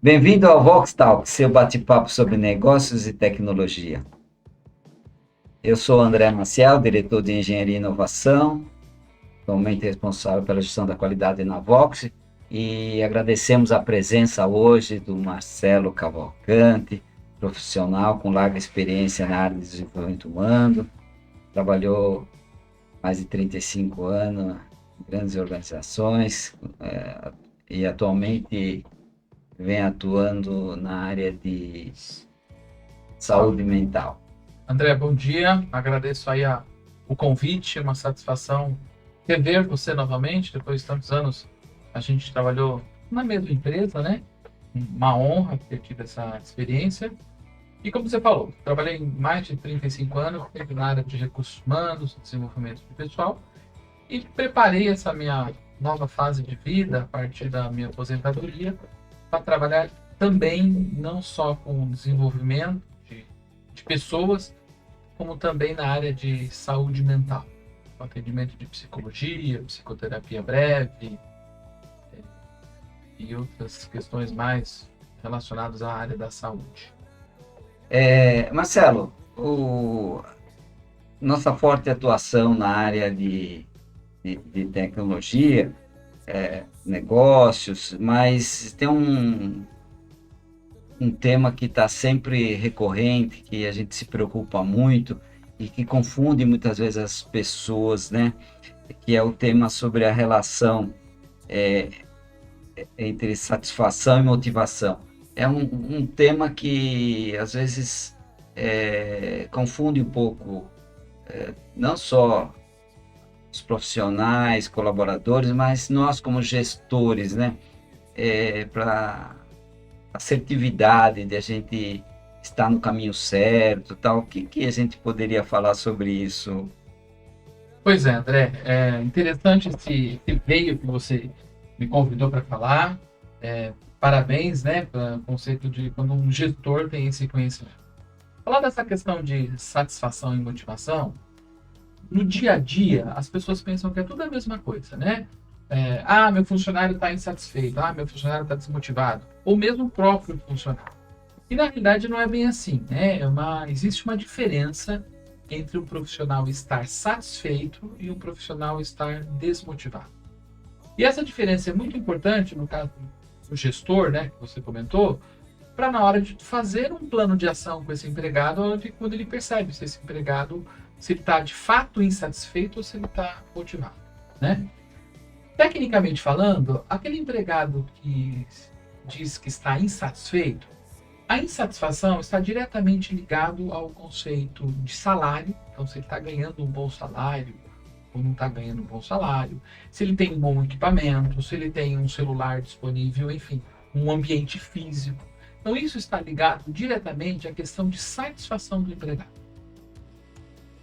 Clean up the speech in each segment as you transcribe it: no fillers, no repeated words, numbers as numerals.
Bem-vindo ao Vox Talk, seu bate-papo sobre negócios e tecnologia. Eu sou André Maciel, diretor de Engenharia e Inovação, atualmente responsável pela gestão da qualidade na Vox, e agradecemos a presença hoje do Marcelo Cavalcante, profissional com larga experiência na área de desenvolvimento humano, trabalhou mais de 35 anos em grandes organizações e atualmente vem atuando na área de saúde mental. André, bom dia. Agradeço aí o convite, uma satisfação rever você novamente. Depois de tantos anos, a gente trabalhou na mesma empresa, né? Uma honra ter tido essa experiência. E como você falou, trabalhei mais de 35 anos, sempre na área de recursos humanos, desenvolvimento de pessoal, e preparei essa minha nova fase de vida, a partir da minha aposentadoria, para trabalhar também, não só com o desenvolvimento de pessoas, como também na área de saúde mental, atendimento de psicologia, psicoterapia breve e outras questões mais relacionadas à área da saúde. Marcelo, nossa forte atuação na área de tecnologia, negócios, mas tem um tema que está sempre recorrente, que a gente se preocupa muito e que confunde muitas vezes as pessoas, né? Que é o tema sobre a relação entre satisfação e motivação. É um tema que às vezes confunde um pouco, não só os profissionais, colaboradores, mas nós como gestores, né? Para assertividade de a gente estar no caminho certo, tal. O que a gente poderia falar sobre isso? Pois é, André, é interessante esse veio que você me convidou para falar. Parabéns, né, pelo conceito de quando um gestor tem esse conhecimento. Falar dessa questão de satisfação e motivação, no dia a dia, as pessoas pensam que é tudo a mesma coisa, né? Meu funcionário está insatisfeito, meu funcionário está desmotivado, ou mesmo o próprio funcionário. E na realidade não é bem assim, né? Existe uma diferença entre um profissional estar satisfeito e um profissional estar desmotivado. E essa diferença é muito importante no caso do gestor, né, que você comentou, para na hora de fazer um plano de ação com esse empregado, quando ele percebe se esse empregado se ele está de fato insatisfeito ou se ele está motivado, né? Tecnicamente falando, aquele empregado que diz que está insatisfeito, a insatisfação está diretamente ligado ao conceito de salário. Então, se ele está ganhando um bom salário ou não está ganhando um bom salário, se ele tem um bom equipamento, se ele tem um celular disponível, enfim, um ambiente físico. Então, isso está ligado diretamente à questão de satisfação do empregado.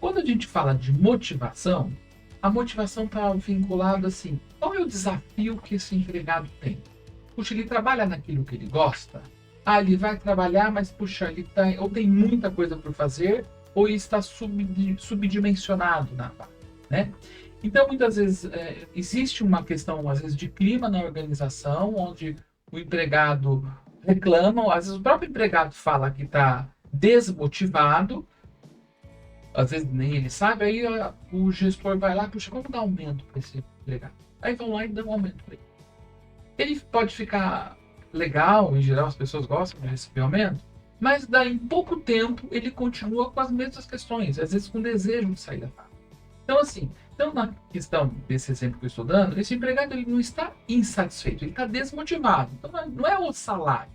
Quando a gente fala de motivação, a motivação está vinculada assim, qual é o desafio que esse empregado tem? Puxa, ele trabalha naquilo que ele gosta? Ele vai trabalhar, mas puxa, ele ou tem muita coisa por fazer, ou ele está subdimensionado na vaga, né? Então, muitas vezes, existe uma questão, às vezes, de clima na organização, onde o empregado reclama, às vezes o próprio empregado fala que está desmotivado, às vezes nem ele sabe, aí o gestor vai lá, puxa, vamos dar aumento para esse empregado. Aí vão lá e dão aumento para ele. Ele pode ficar legal, em geral as pessoas gostam de receber aumento, mas daí em pouco tempo ele continua com as mesmas questões, às vezes com desejo de sair da fábrica. Então assim, na questão desse exemplo que eu estou dando, esse empregado ele não está insatisfeito, ele está desmotivado. Então não é o salário.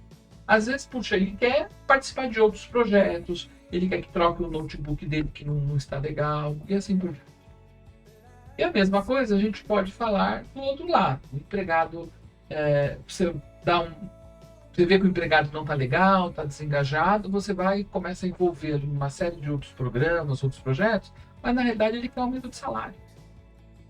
Às vezes, puxa, ele quer participar de outros projetos, ele quer que troque o notebook dele que não está legal, e assim por diante. E a mesma coisa a gente pode falar do outro lado. O empregado, você vê que o empregado não está legal, está desengajado, você vai e começa a envolver uma série de outros programas, outros projetos, mas na realidade ele quer aumento de salário.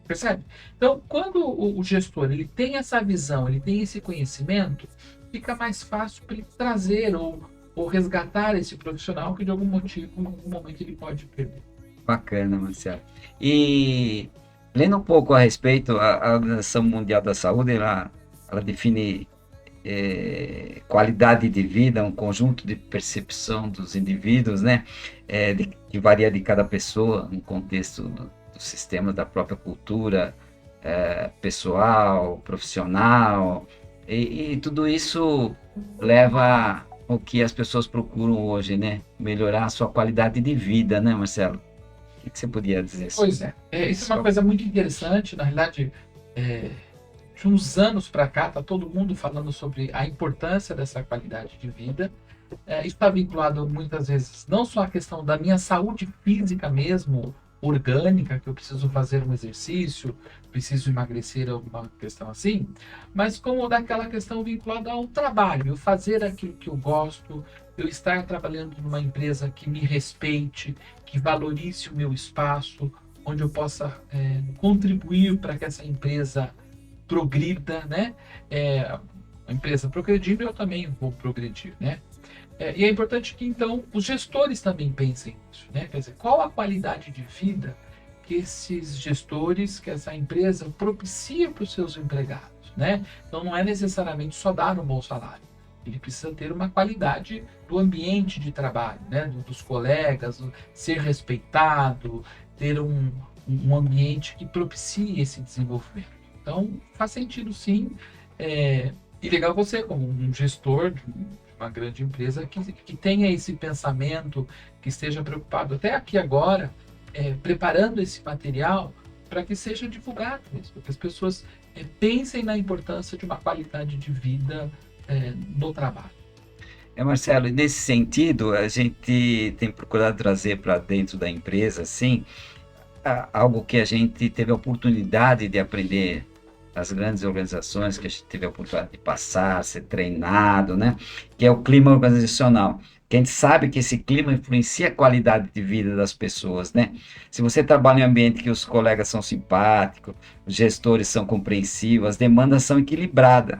Percebe? Então, quando o gestor ele tem essa visão, ele tem esse conhecimento, fica mais fácil para ele trazer ou resgatar esse profissional que de algum motivo, em algum momento, ele pode perder. Bacana, Marcelo. E lendo um pouco a respeito, a Organização Mundial da Saúde, ela define qualidade de vida, um conjunto de percepção dos indivíduos, né? Que varia de cada pessoa, no contexto do sistema, da própria cultura pessoal, profissional, e tudo isso leva ao que as pessoas procuram hoje, né? Melhorar a sua qualidade de vida, né, Marcelo? O que você podia dizer Pois sobre isso é isso? uma coisa muito interessante. Na realidade, de uns anos para cá, está todo mundo falando sobre a importância dessa qualidade de vida. Isso está vinculado muitas vezes não só à questão da minha saúde física mesmo, orgânica, que eu preciso fazer um exercício, preciso emagrecer, alguma questão assim, mas como daquela questão vinculada ao trabalho, eu fazer aquilo que eu gosto, eu estar trabalhando numa empresa que me respeite, que valorize o meu espaço, onde eu possa contribuir para que essa empresa progrida, né? A empresa progredindo, eu também vou progredir, né? E é importante que, então, os gestores também pensem nisso, né? Quer dizer, qual a qualidade de vida que esses gestores, que essa empresa propicia para os seus empregados, né? Então, não é necessariamente só dar um bom salário. Ele precisa ter uma qualidade do ambiente de trabalho, né? Dos colegas, ser respeitado, ter um ambiente que propicie esse desenvolvimento. Então, faz sentido, sim. E legal você, como um gestor de uma grande empresa, que tenha esse pensamento, que esteja preocupado até aqui agora, preparando esse material para que seja divulgado mesmo, para que as pessoas pensem na importância de uma qualidade de vida no trabalho. Marcelo, nesse sentido, a gente tem procurado trazer para dentro da empresa, assim, algo que a gente teve a oportunidade de aprender nas grandes organizações, que a gente teve a oportunidade de passar, ser treinado, né? Que é o clima organizacional. Que a gente sabe que esse clima influencia a qualidade de vida das pessoas, né? Se você trabalha em um ambiente que os colegas são simpáticos, os gestores são compreensivos, as demandas são equilibradas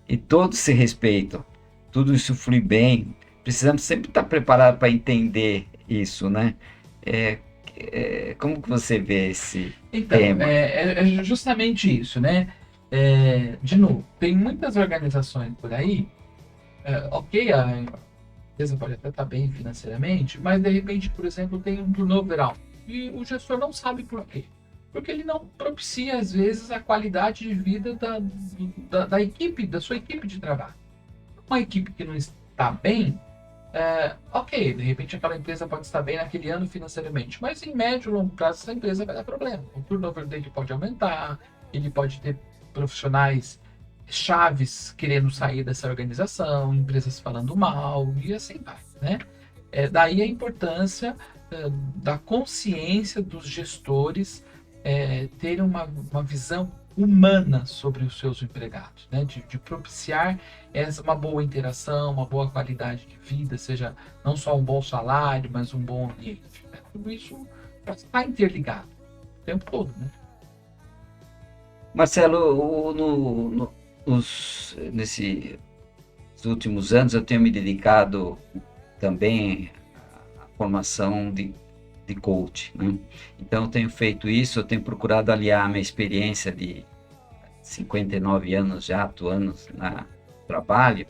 e todos se respeitam, tudo isso flui bem. Precisamos sempre estar preparados para entender isso, né? Como que você vê esse tema? É justamente isso, né? De novo, tem muitas organizações por aí, ok, a empresa pode até estar bem financeiramente, mas de repente, por exemplo, tem um turnover alto e o gestor não sabe por quê. Porque ele não propicia, às vezes, a qualidade de vida da equipe, da sua equipe de trabalho. Uma equipe que não está bem, ok, de repente aquela empresa pode estar bem naquele ano financeiramente, mas em médio e longo prazo essa empresa vai dar problema. O turnover dele pode aumentar, ele pode ter profissionais chaves querendo sair dessa organização, empresas falando mal e assim vai, né? Daí a importância da consciência dos gestores terem uma visão humana sobre os seus empregados, né? De propiciar uma boa interação, uma boa qualidade de vida, seja não só um bom salário, mas um bom ambiente, né? Tudo isso está interligado o tempo todo, né? Marcelo, nesses últimos anos eu tenho me dedicado também à formação de coach, né? Então eu tenho feito isso, eu tenho procurado aliar a minha experiência de 59 anos já atuando no trabalho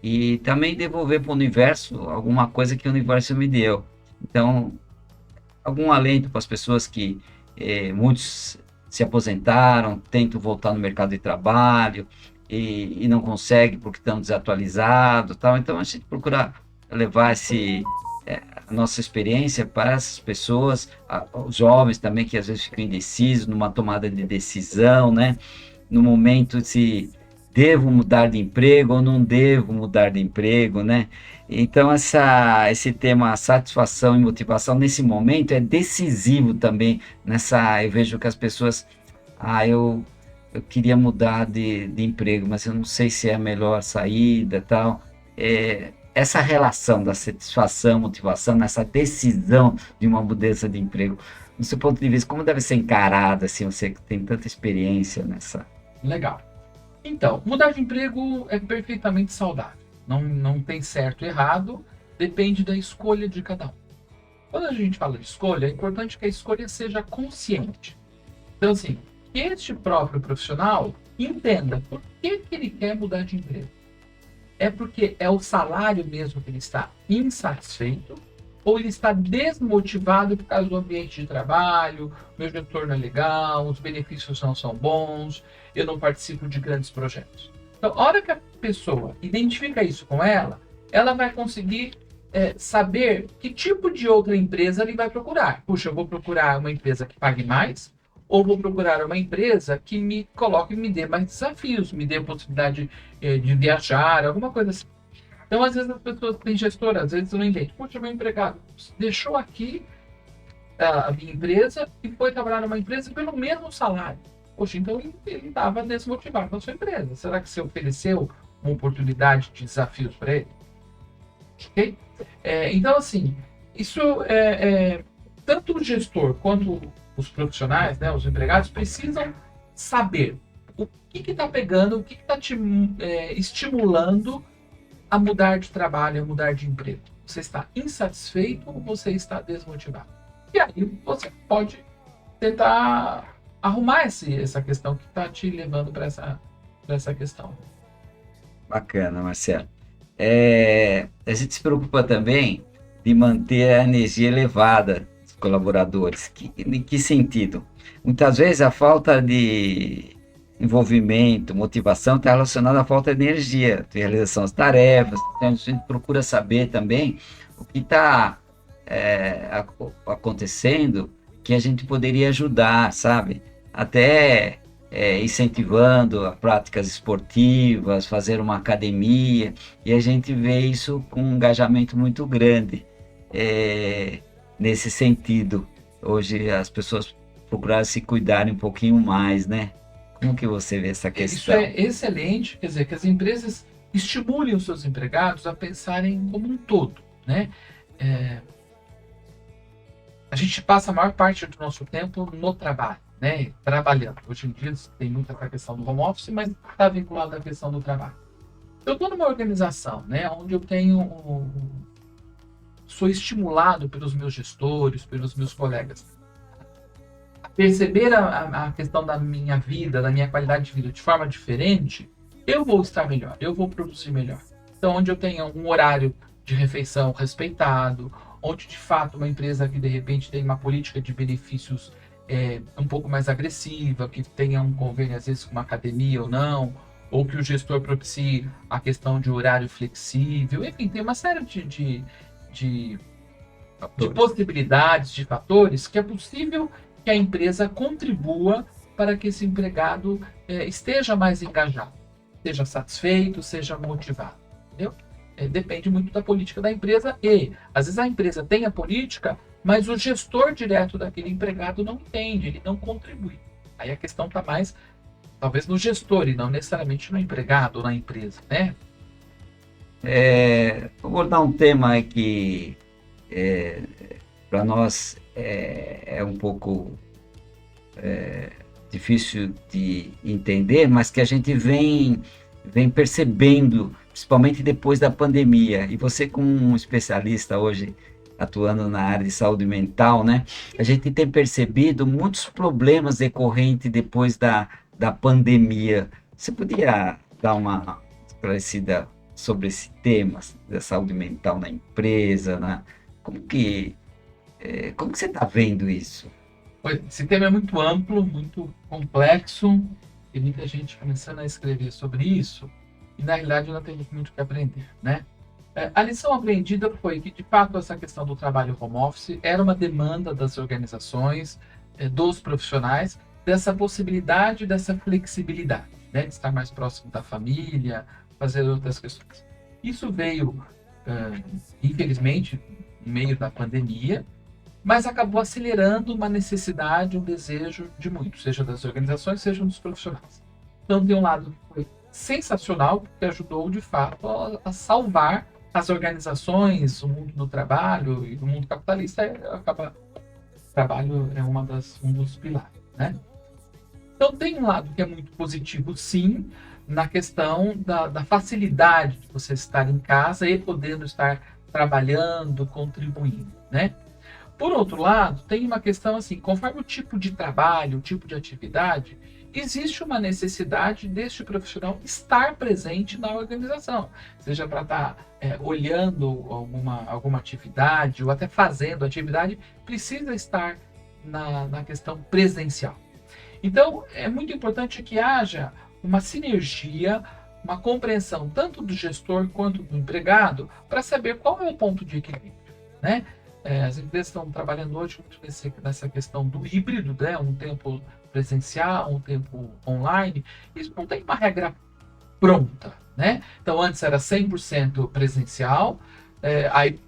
e também devolver para o universo alguma coisa que o universo me deu. Então, algum alento para as pessoas que muitos se aposentaram, tentam voltar no mercado de trabalho e não conseguem porque estão desatualizados, tal. Então a gente procura levar a nossa experiência para essas pessoas, os jovens também que às vezes ficam indecisos numa tomada de decisão, né? No momento se devo mudar de emprego ou não devo mudar de emprego, né? Então, esse tema satisfação e motivação, nesse momento, é decisivo também. Eu vejo que as pessoas, eu queria mudar de emprego, mas eu não sei se é a melhor saída, tal. Essa relação da satisfação, motivação, nessa decisão de uma mudança de emprego, do seu ponto de vista, como deve ser encarada, assim, você que tem tanta experiência nessa... Legal. Então, mudar de emprego é perfeitamente saudável. Não tem certo e errado, depende da escolha de cada um. Quando a gente fala de escolha, é importante que a escolha seja consciente. Então, assim, que este próprio profissional entenda por que ele quer mudar de emprego. é porque é o salário mesmo que ele está insatisfeito, ou ele está desmotivado por causa do ambiente de trabalho, meu gestor não é legal, os benefícios não são bons, eu não participo de grandes projetos. Então, a hora que a pessoa identifica isso com ela vai conseguir saber que tipo de outra empresa ele vai procurar. Puxa, eu vou procurar uma empresa que pague mais, ou vou procurar uma empresa que me coloque, me dê mais desafios, me dê a possibilidade de viajar, alguma coisa assim. Então, às vezes as pessoas têm gestora, às vezes não entendem. Puxa, meu empregado deixou aqui a minha empresa e foi trabalhar numa empresa pelo mesmo salário. Poxa, então ele estava desmotivado na sua empresa. Será que você ofereceu uma oportunidade de desafios para ele? Ok? Então, assim, isso tanto o gestor quanto os profissionais, né, os empregados, precisam saber o que está pegando, o que está te estimulando a mudar de trabalho, a mudar de emprego. Você está insatisfeito ou você está desmotivado? E aí você pode tentar arrumar essa questão que está te levando para essa questão. Bacana, Marcelo. A gente se preocupa também de manter a energia elevada dos colaboradores. Em que sentido? Muitas vezes a falta de envolvimento, motivação está relacionada à falta de energia, de realização das tarefas. Então, a gente procura saber também o que está acontecendo que a gente poderia ajudar, sabe? Até incentivando a práticas esportivas, fazer uma academia, e a gente vê isso com um engajamento muito grande nesse sentido. Hoje as pessoas procuraram se cuidarem um pouquinho mais, né? Como que você vê essa questão? Isso é excelente, quer dizer, que as empresas estimulem os seus empregados a pensarem como um todo, né? A gente passa a maior parte do nosso tempo no trabalho, né? Trabalhando. Hoje em dia tem muita questão do home office, mas está vinculado à questão do trabalho. Eu estou numa organização, né, onde eu sou estimulado pelos meus gestores, pelos meus colegas, a perceber a questão da minha vida, da minha qualidade de vida de forma diferente. Eu vou estar melhor, eu vou produzir melhor. Então, onde eu tenho um horário de refeição respeitado, onde de fato uma empresa que de repente tem uma política de benefícios um pouco mais agressiva, que tenha um convênio às vezes com uma academia ou não, ou que o gestor propicie a questão de horário flexível, enfim, tem uma série de possibilidades, de fatores que é possível que a empresa contribua para que esse empregado esteja mais engajado, seja satisfeito, seja motivado, entendeu? Depende muito da política da empresa e, às vezes, a empresa tem a política, mas o gestor direto daquele empregado não entende, ele não contribui. Aí a questão está mais, talvez, no gestor e não necessariamente no empregado ou na empresa, né? Vou abordar um tema que para nós é um pouco difícil de entender, mas que a gente vem percebendo, principalmente depois da pandemia. E você, como um especialista hoje atuando na área de saúde mental, né? A gente tem percebido muitos problemas decorrentes depois da pandemia. Você podia dar uma esclarecida sobre esse tema da saúde mental na empresa, né? Como que você está vendo isso? Esse tema é muito amplo, muito complexo, tem muita gente começando a escrever sobre isso, e na realidade nós temos muito que aprender, né? A lição aprendida foi que, de fato, essa questão do trabalho home office era uma demanda das organizações, dos profissionais, dessa possibilidade, dessa flexibilidade, né? De estar mais próximo da família, fazer outras questões. Isso veio, infelizmente, no meio da pandemia, mas acabou acelerando uma necessidade, um desejo de muitos, seja das organizações, seja dos profissionais. Então, tem um lado que foi sensacional, porque ajudou, de fato, a salvar as organizações, o mundo do trabalho e o mundo capitalista. O trabalho é um dos pilares, né? Então, tem um lado que é muito positivo, sim, na questão da facilidade de você estar em casa e podendo estar trabalhando, contribuindo, né? Por outro lado, tem uma questão assim, conforme o tipo de trabalho, o tipo de atividade, existe uma necessidade deste profissional estar presente na organização, seja para estar olhando alguma atividade ou até fazendo atividade, precisa estar na questão presencial. Então, é muito importante que haja uma sinergia, uma compreensão tanto do gestor quanto do empregado para saber qual é o ponto de equilíbrio, né? As empresas estão trabalhando hoje muito nessa questão do híbrido, né? Um tempo presencial, um tempo online. Isso não tem uma regra pronta, né? Então, antes era 100% presencial, aí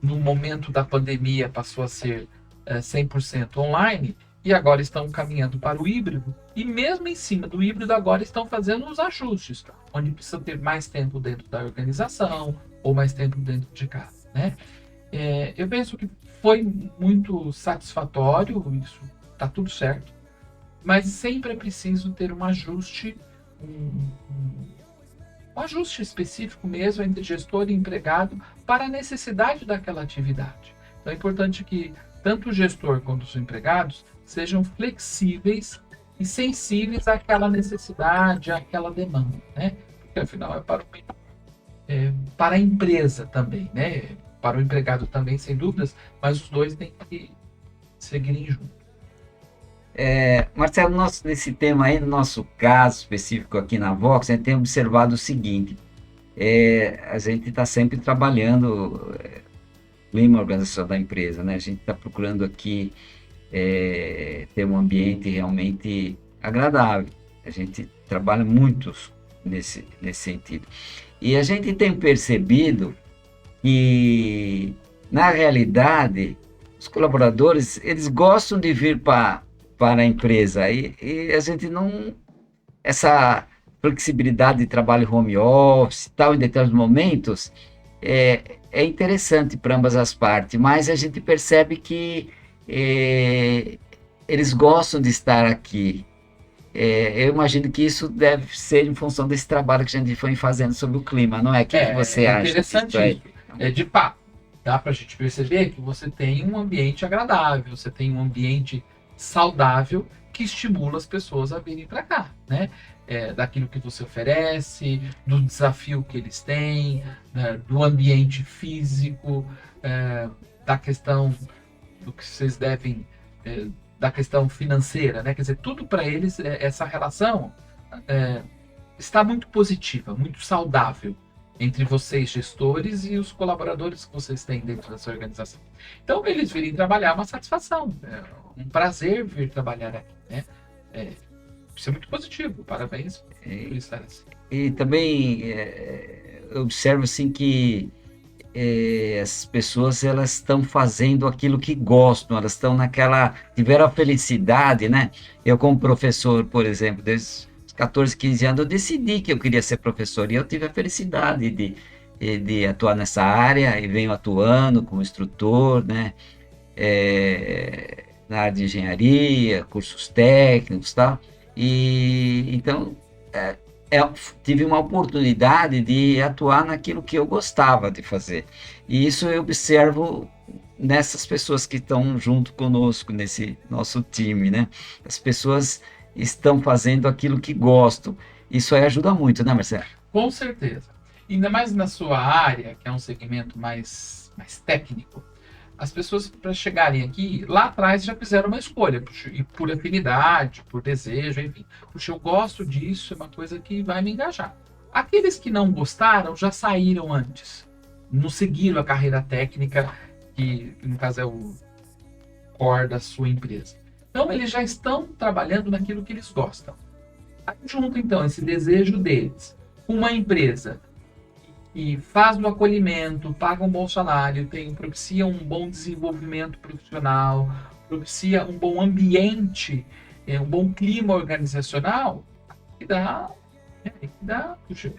no momento da pandemia passou a ser 100% online, e agora estão caminhando para o híbrido, e mesmo em cima do híbrido agora estão fazendo os ajustes, onde precisa ter mais tempo dentro da organização, ou mais tempo dentro de casa, né? Eu penso que foi muito satisfatório, isso está tudo certo, mas sempre é preciso ter um ajuste, um ajuste específico mesmo entre gestor e empregado para a necessidade daquela atividade. Então é importante que tanto o gestor quanto os empregados sejam flexíveis e sensíveis àquela necessidade, àquela demanda, né? Porque afinal para a empresa também, né? Para o empregado também, sem dúvidas, mas os dois têm que seguirem juntos. Marcelo, nesse tema aí, no nosso caso específico aqui na Vox, a gente tem observado o seguinte: a gente está sempre trabalhando clima organizacional da empresa, né? A gente está procurando aqui ter um ambiente realmente agradável. A gente trabalha muito nesse sentido. E a gente tem percebido que, na realidade, os colaboradores, eles gostam de vir para a empresa e a gente não... Essa flexibilidade de trabalho home office, tal, em determinados momentos, é interessante para ambas as partes, mas a gente percebe que eles gostam de estar aqui. Eu imagino que isso deve ser em função desse trabalho que a gente foi fazendo sobre o clima, não é? O que você acha? Interessante isso. De fato, dá para a gente perceber que você tem um ambiente agradável, você tem um ambiente saudável que estimula as pessoas a virem para cá, né? Daquilo que você oferece, do desafio que eles têm, né? Do ambiente físico, da questão do que vocês devem, da questão financeira, né? Quer dizer, tudo para eles, essa relação está muito positiva, muito saudável entre vocês, gestores, e os colaboradores que vocês têm dentro dessa organização. Então, eles virem trabalhar é uma satisfação, um prazer vir trabalhar aqui, né? Isso é muito positivo, parabéns por estar assim. E também eu observo assim que as pessoas, elas estão fazendo aquilo que gostam, elas estão tiveram a felicidade, né? Eu, como professor, por exemplo, desde 14, 15 anos, eu decidi que eu queria ser professor, e eu tive a felicidade de atuar nessa área, e venho atuando como instrutor, né? Na área de engenharia, cursos técnicos e tal, e então tive uma oportunidade de atuar naquilo que eu gostava de fazer, e isso eu observo nessas pessoas que estão junto conosco, nesse nosso time, né? As pessoas estão fazendo aquilo que gostam. Isso aí ajuda muito, né, Marcelo? Com certeza. Ainda mais na sua área, que é um segmento mais técnico, as pessoas, para chegarem aqui, lá atrás já fizeram uma escolha, e por afinidade, por desejo, enfim. Puxa, eu gosto disso, é uma coisa que vai me engajar. Aqueles que não gostaram já saíram antes, não seguiram a carreira técnica, que no caso é o core da sua empresa. Então, eles já estão trabalhando naquilo que eles gostam. Aí, junto, então, esse desejo deles com uma empresa que faz o acolhimento, paga um bom salário, propicia um bom desenvolvimento profissional, propicia um bom ambiente, um bom clima organizacional, puxa,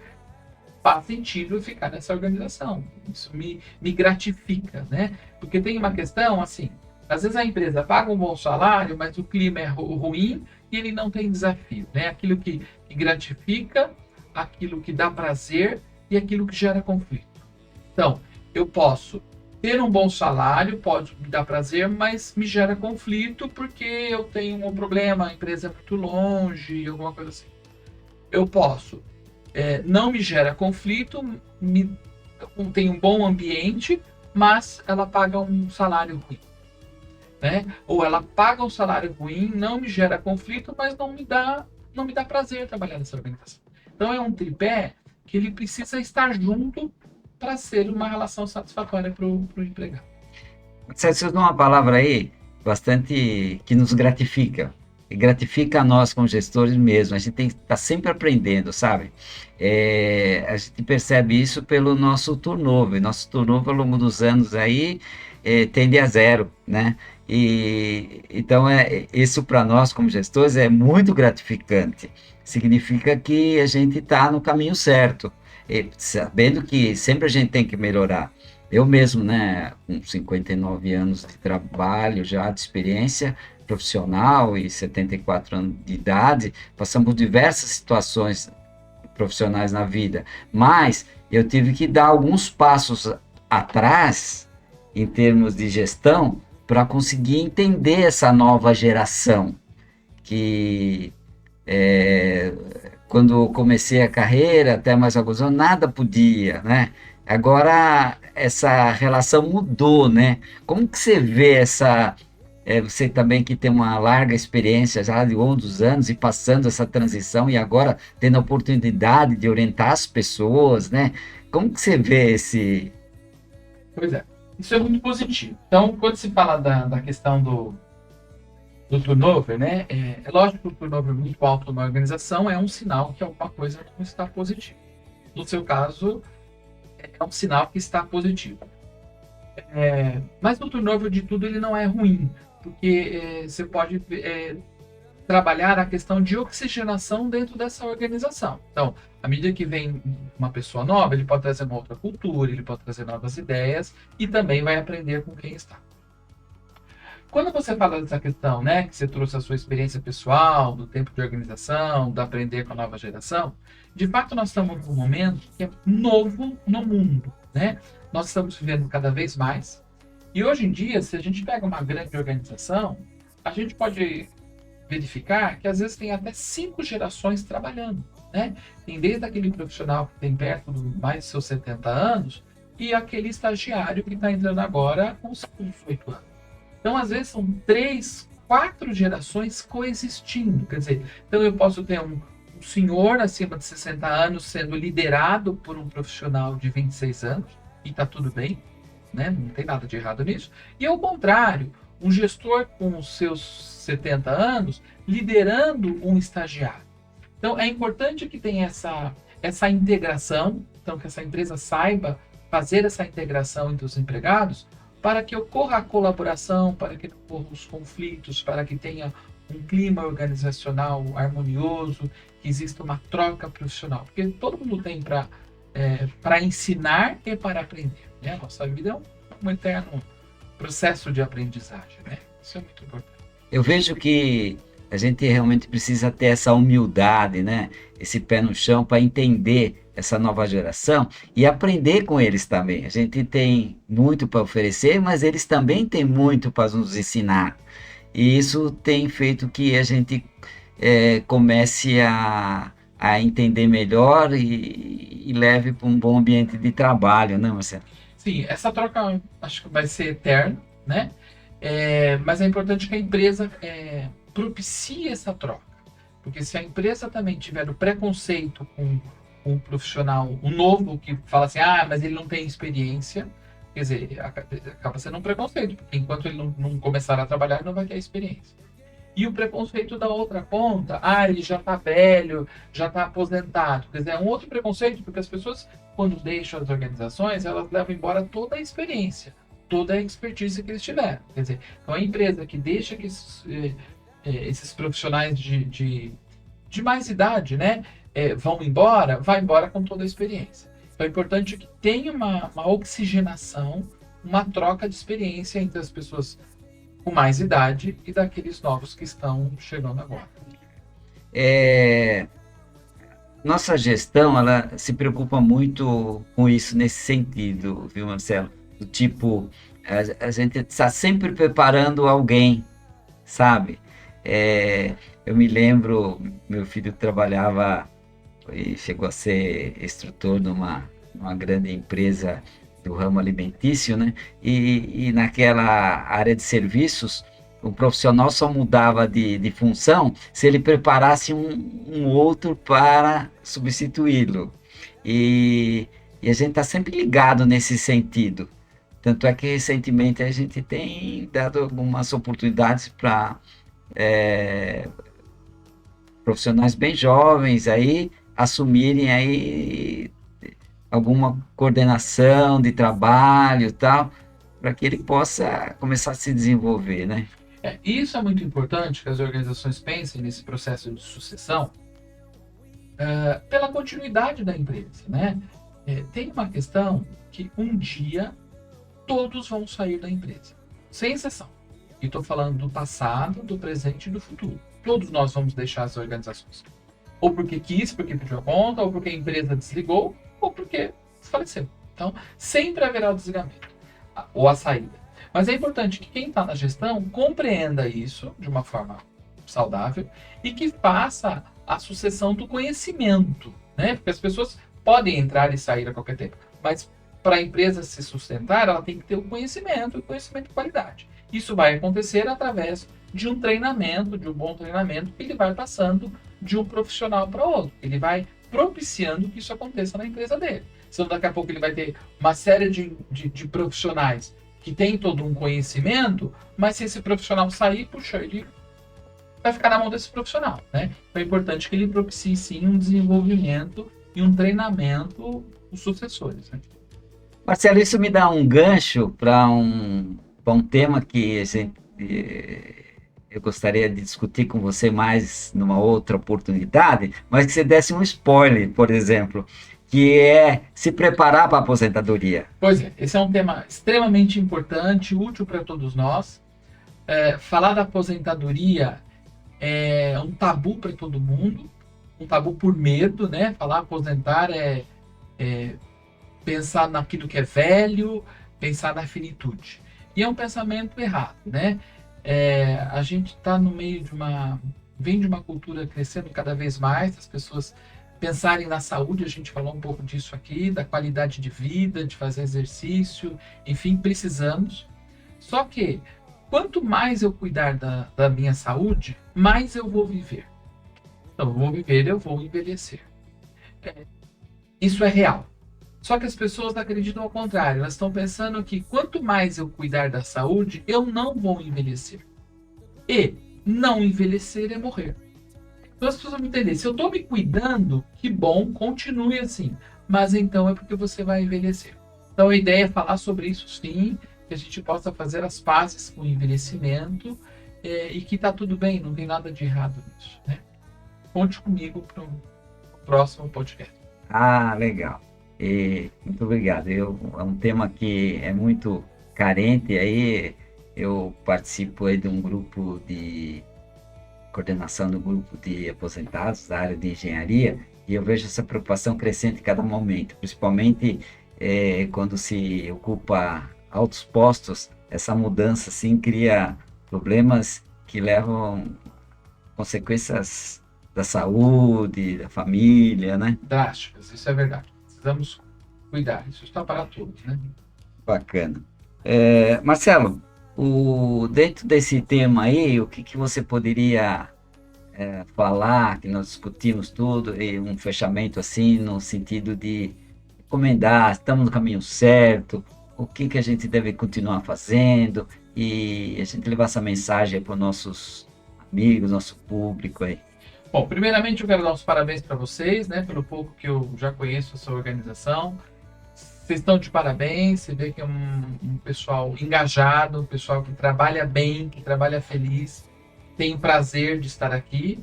faz sentido ficar nessa organização. Isso me gratifica, né? Porque tem uma questão, assim, às vezes a empresa paga um bom salário, mas o clima é ruim e ele não tem desafio, né? Aquilo que gratifica, aquilo que dá prazer e aquilo que gera conflito. Então, eu posso ter um bom salário pode me dar prazer, mas me gera conflito porque eu tenho um problema, a empresa é muito longe, alguma coisa assim. Eu posso, não me gera conflito, tem um bom ambiente, mas ela paga um salário ruim, né? Ou ela paga um salário ruim, não me gera conflito, mas não me dá prazer trabalhar nessa organização. Então é um tripé que ele precisa estar junto para ser uma relação satisfatória para o empregado. Você usou uma palavra aí bastante que nos gratifica. E gratifica a nós como gestores mesmo. A gente tem que estar sempre aprendendo, sabe? A gente percebe isso pelo nosso turnover. Nosso turnover ao longo dos anos aí tende a zero, né? E então isso para nós como gestores é muito gratificante. Significa que a gente está no caminho certo, sabendo que sempre a gente tem que melhorar. Eu mesmo, né, com 59 anos de trabalho já, de experiência profissional e 74 anos de idade, passamos por diversas situações profissionais na vida, mas eu tive que dar alguns passos atrás, em termos de gestão, para conseguir entender essa nova geração, que é, quando comecei a carreira, até mais alguns anos, nada podia, né? Agora essa relação mudou, né? Como que você vê você também que tem uma larga experiência já de longos anos e passando essa transição e agora tendo a oportunidade de orientar as pessoas, né? Como que você vê Pois é, isso é muito positivo. Então, quando se fala da questão do turnover, né? É lógico que o turnover muito alto numa organização é um sinal que alguma coisa não está positiva. No seu caso, é um sinal que está positivo. Mas o turnover de tudo ele não é ruim, porque você pode trabalhar a questão de oxigenação dentro dessa organização. Então, à medida que vem uma pessoa nova, ele pode trazer uma outra cultura, ele pode trazer novas ideias e também vai aprender com quem está. Quando você fala dessa questão, né, que você trouxe a sua experiência pessoal, do tempo de organização, de aprender com a nova geração, de fato nós estamos num momento que é novo no mundo, né? Nós estamos vivendo cada vez mais. E hoje em dia, se a gente pega uma grande organização, a gente pode verificar que às vezes tem até 5 gerações trabalhando, né? Tem desde aquele profissional que tem perto de mais de seus 70 anos e aquele estagiário que está entrando agora com seus 8 anos. Então, às vezes, são 3, 4 gerações coexistindo. Quer dizer, então eu posso ter um senhor acima de 60 anos sendo liderado por um profissional de 26 anos, e está tudo bem, né? Não tem nada de errado nisso. E ao contrário, um gestor com os seus 70 anos liderando um estagiário. Então, é importante que tenha essa integração, então que essa empresa saiba fazer essa integração entre os empregados, para que ocorra a colaboração, para que ocorram os conflitos, para que tenha um clima organizacional harmonioso, que exista uma troca profissional. Porque todo mundo tem para ensinar e para aprender, né? A nossa vida é um eterno processo de aprendizagem, né? Isso é muito importante. Eu vejo que a gente realmente precisa ter essa humildade, né? Esse pé no chão para entender essa nova geração e aprender com eles também. A gente tem muito para oferecer, mas eles também têm muito para nos ensinar. E isso tem feito que a gente comece a entender melhor e leve para um bom ambiente de trabalho, né, Marcelo? Sim, essa troca acho que vai ser eterna, né? Mas é importante que a empresa propicie essa troca. Porque se a empresa também tiver o preconceito com um profissional, um novo, que fala assim, mas ele não tem experiência, quer dizer, acaba sendo um preconceito, porque enquanto ele não começar a trabalhar, ele não vai ter experiência. E o preconceito da outra ponta, ele já está velho, já está aposentado. Quer dizer, é um outro preconceito, porque as pessoas, quando deixam as organizações, elas levam embora toda a experiência, toda a expertise que eles tiveram. Quer dizer, então a empresa que deixa que esses profissionais de mais idade, né, vão embora, vai embora com toda a experiência. Então é importante que tenha uma oxigenação, uma troca de experiência entre as pessoas com mais idade e daqueles novos que estão chegando agora. Nossa gestão, ela se preocupa muito com isso nesse sentido, viu, Marcelo? do tipo, a gente está sempre preparando alguém, sabe? Eu me lembro, meu filho trabalhava e chegou a ser instrutor numa grande empresa do ramo alimentício, né? E naquela área de serviços, o profissional só mudava de função se ele preparasse um outro para substituí-lo. E, e a gente está sempre ligado nesse sentido. Tanto é que recentemente a gente tem dado algumas oportunidades para profissionais bem jovens aí assumirem aí alguma coordenação de trabalho e tal, para que ele possa começar a se desenvolver, né? Isso é muito importante que as organizações pensem nesse processo de sucessão, pela continuidade da empresa, né? Tem uma questão que um dia todos vão sair da empresa, sem exceção. E estou falando do passado, do presente e do futuro. Todos nós vamos deixar as organizações. Ou porque quis, porque pediu a conta, ou porque a empresa desligou, ou porque faleceu. Então, sempre haverá o desligamento, ou a saída. Mas é importante que quem está na gestão compreenda isso de uma forma saudável e que faça a sucessão do conhecimento, né? Porque as pessoas podem entrar e sair a qualquer tempo, mas para a empresa se sustentar, ela tem que ter o conhecimento, e conhecimento de qualidade. Isso vai acontecer através de um treinamento, de um bom treinamento, que ele vai passando de um profissional para outro. Ele vai propiciando que isso aconteça na empresa dele. Senão daqui a pouco ele vai ter uma série de profissionais que tem todo um conhecimento, mas se esse profissional sair, puxa, ele vai ficar na mão desse profissional, né? Então é importante que ele propicie sim um desenvolvimento e um treinamento dos sucessores, né? Marcelo, isso me dá um gancho para um tema que eu gostaria de discutir com você mais numa outra oportunidade, mas que você desse um spoiler, por exemplo, que é se preparar para a aposentadoria. Pois é, esse é um tema extremamente importante, útil para todos nós. Falar da aposentadoria é um tabu para todo mundo, um tabu por medo, né? Falar aposentar é pensar naquilo que é velho, pensar na finitude. E é um pensamento errado, né? A gente está no meio vem de uma cultura crescendo cada vez mais, as pessoas pensarem na saúde, a gente falou um pouco disso aqui, da qualidade de vida, de fazer exercício, enfim, precisamos. Só que, quanto mais eu cuidar da minha saúde, mais eu vou viver. Então, eu vou viver, eu vou envelhecer. Isso é real. Só que as pessoas acreditam ao contrário. Elas estão pensando que quanto mais eu cuidar da saúde, eu não vou envelhecer. E não envelhecer é morrer. Então as pessoas vão entender. Se eu estou me cuidando, que bom, continue assim. Mas então é porque você vai envelhecer. Então a ideia é falar sobre isso sim, que a gente possa fazer as pazes com o envelhecimento e que está tudo bem, não tem nada de errado nisso, né? Conte comigo para o próximo podcast. Ah, legal. Muito obrigado. É um tema que é muito carente. Aí eu participo aí de um grupo de coordenação do grupo de aposentados da área de engenharia e eu vejo essa preocupação crescente em cada momento, principalmente quando se ocupa altos postos. Essa mudança assim cria problemas que levam consequências da saúde, da família, né? Drásticas, isso é verdade. Precisamos cuidar, isso está para todos, né? Bacana. Marcelo, dentro desse tema aí, o que você poderia falar, que nós discutimos tudo, e um fechamento assim, no sentido de recomendar, estamos no caminho certo, o que a gente deve continuar fazendo, e a gente levar essa mensagem para os nossos amigos, nosso público aí. Bom, primeiramente eu quero dar os parabéns para vocês, né, pelo pouco que eu já conheço a sua organização. Vocês estão de parabéns, você vê que é um pessoal engajado, um pessoal que trabalha bem, que trabalha feliz, tem prazer de estar aqui.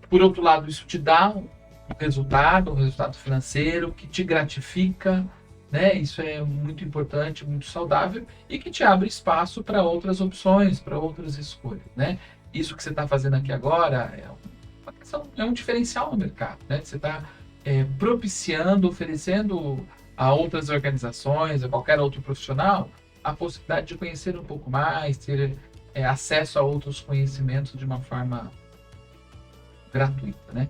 Por outro lado, isso te dá um resultado financeiro que te gratifica, né? Isso é muito importante, muito saudável e que te abre espaço para outras opções, para outras escolhas, né? Isso que você está fazendo aqui agora é um diferencial no mercado, né? Você está propiciando, oferecendo a outras organizações, a qualquer outro profissional, a possibilidade de conhecer um pouco mais, ter acesso a outros conhecimentos de uma forma gratuita, né?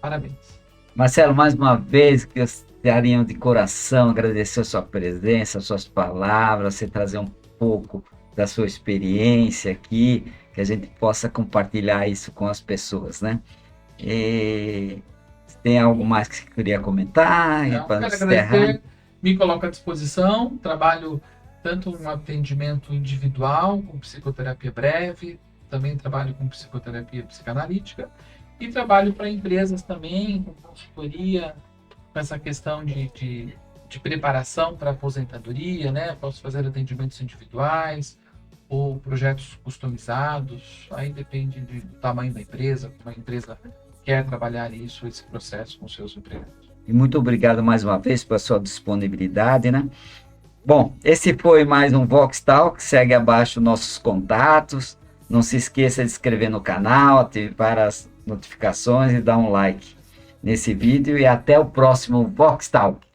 Parabéns. Marcelo, mais uma vez, gostaria de coração agradecer a sua presença, as suas palavras, você trazer um pouco da sua experiência aqui, que a gente possa compartilhar isso com as pessoas, né? E tem algo mais que você queria comentar para Quero encerrar? agradecer, me coloco à disposição, trabalho tanto um atendimento individual, com psicoterapia breve, também trabalho com psicoterapia psicanalítica, e trabalho para empresas também, com consultoria, com essa questão de preparação para aposentadoria, né? Posso fazer atendimentos individuais ou projetos customizados, aí depende do tamanho da empresa, como a empresa quer trabalhar isso, esse processo com seus empregados. E muito obrigado mais uma vez pela sua disponibilidade, né? Bom, esse foi mais um Vox Talk, segue abaixo nossos contatos, não se esqueça de se inscrever no canal, ativar as notificações e dar um like nesse vídeo e até o próximo Vox Talk.